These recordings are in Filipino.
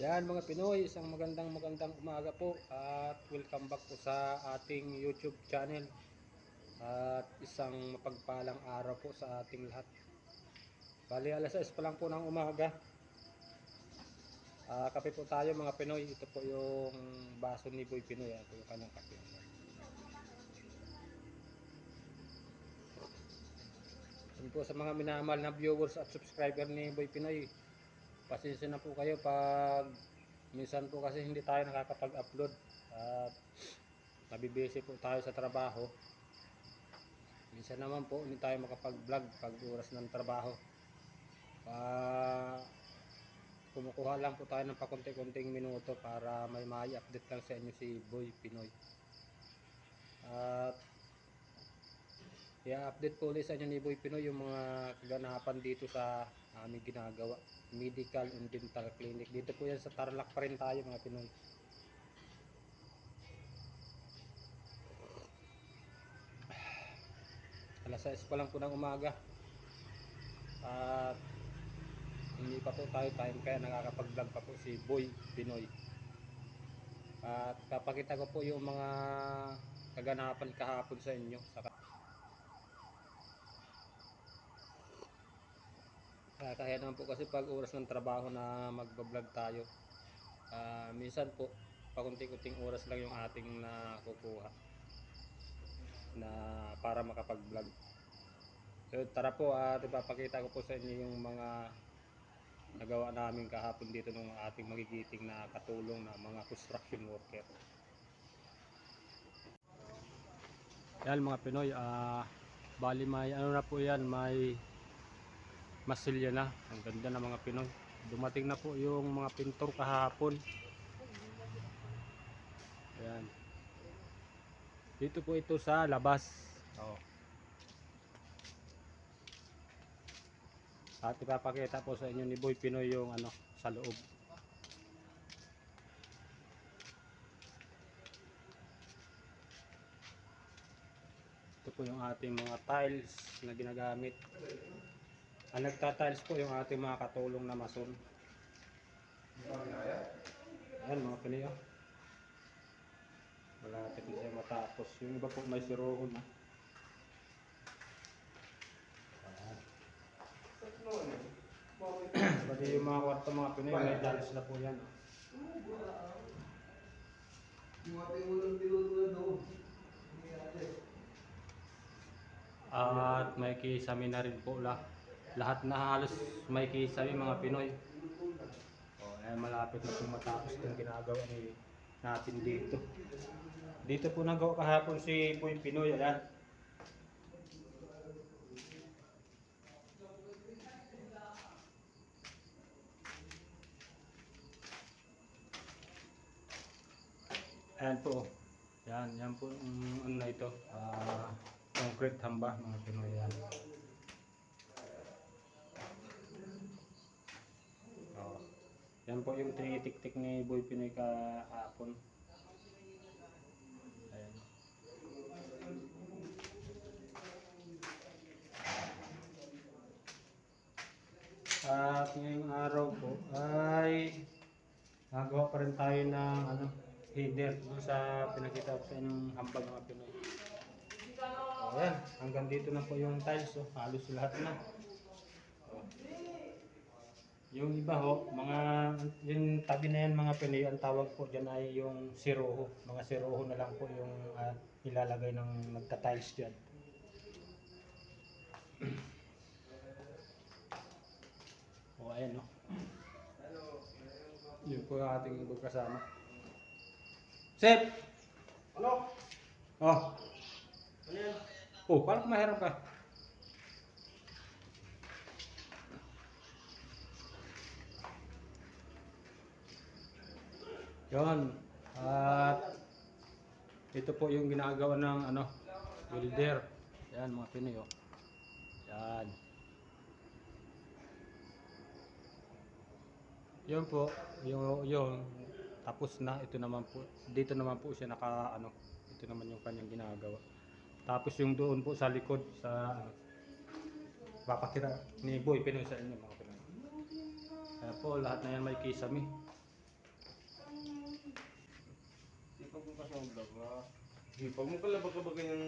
Yan mga Pinoy, isang magandang umaga po at welcome back po sa ating YouTube channel at isang mapagpalang araw po sa ating lahat. Bali alas 6 pa lang po ng umaga. Kape po tayo mga Pinoy. Ito po yung baso ni Boy Pinoy. Ito yung kanyang kape. Yan po sa mga minamahal na viewers at subscriber ni Boy Pinoy. Pasensya na po kayo pag minsan po kasi hindi tayo nakakapag-upload at nabibisi po tayo sa trabaho. Minsan naman po hindi tayo makapag-vlog pag oras ng trabaho. Kumukuha lang po tayo ng pakunti-kunting minuto para may mai-update lang sa inyo si Boy Pinoy. At i-update po ulit sa inyo ni Boy Pinoy yung mga kaganapan dito sa aming ginagawa. Medical and Dental Clinic. Dito po yan sa Tarlac pa rin tayo mga Pinoy. Alas 6 pa lang po ng umaga. At hindi pa po tayo time kaya nakakapag-vlog pa po si Boy Pinoy. At papakita ko po yung mga kaganapan kahapon sa inyo. Kaya naman po kasi pag oras ng trabaho na magbablog tayo. Minsan po pakunti-kunting oras lang yung ating nakukuha na para makapag-vlog. So tara po at ipapakita ko po sa inyo yung mga nagawa namin kahapon dito ng ating magigiting na katulong na mga construction worker. Yan mga Pinoy, bali may ano na po yan, may masilya na. Ang ganda ng mga Pinoy. Dumating na po yung mga pintor kahapon. Ayan. Dito po ito sa labas. At ipapakita po sa inyo ni Boy Pinoy yung ano sa loob. Ito po yung ating mga tiles na ginagamit. Ang nagta-tiles po yung ating mga katulong na mason. Ayan mga Pinoy. Malapit na siya matapos. Yung iba po may sirohon na. Pati yung mga kwarto mga Pinoy, may tiles na po yan. At may kisame na rin po lahat na halos may kisame mga Pinoy. Malapit na po matapos yung ginagawa natin dito. Dito po nagawa kahapon si Boy Pinoy. Ayan. Ayan po. Yan po ano na ito. Concrete hamba mga Pinoy yan. Yan po yung tinitik-tik ni Boy Pinoy kahapon. Ayan. At ngayong araw po ay nagawa pa rin tayo ng header sa pinakita ko sa inyong hambag mga Pinoy. Ayan, hanggang dito na po yung tiles. Halos lahat na. Yung iba mga yung tabi na yan mga Pinoy, ang tawag po dyan ay yung siroho. Mga siroho na lang po yung ilalagay ng nagta-tiles dyan. Ayan yun po yung ating ibang kasama. Sep! Ano? Ano yan? Paano kung mahirap ka? Yun. At ito po yung ginagawa ng welder. Yan mga Pinoy. Yan. Yun po, yung tapos na. Ito naman po, dito naman po siya ito naman yung kanyang ginagawa. Tapos yung doon po sa likod sa papakita ni Boy Pinoy sa inyo mga Pinoy. Kaya po lahat na yan may kisame. pagbukas ng vlog na. Pag mo pala baka ba ganyan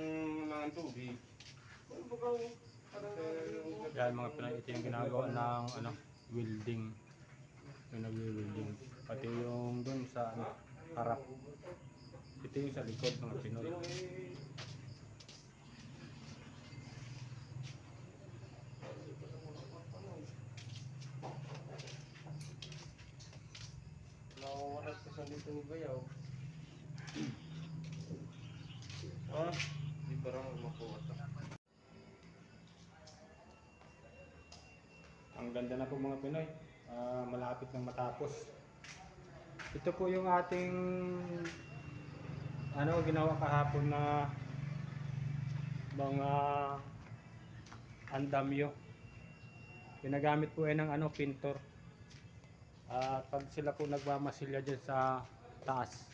ng tubig. Ano ba parang Yan mga Pinoy, ito yung ginagawa ng ano, welding. Yung nagwi-welding. Pati yung dun sa ano, harap. Ito yung sa likod mga Pinoy. Nawawaras ka sa dito ni Bayaw. Ah, di parang makuha ka. Ang ganda na po mga Pinoy. Malapit nang matapos. Ito po yung ating ano ginawa kahapon na mga andamyo. Ginagamit po ng ano pintor. At pag sila po nagmamasilya dyan sa taas,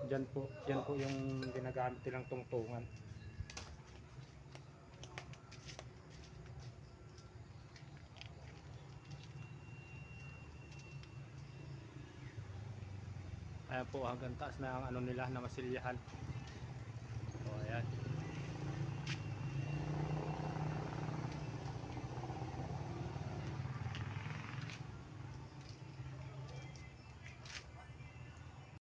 yan po yung ginagamit nilang tungtungan. Ayan po hanggang taas na ang ano nila na masilyahan.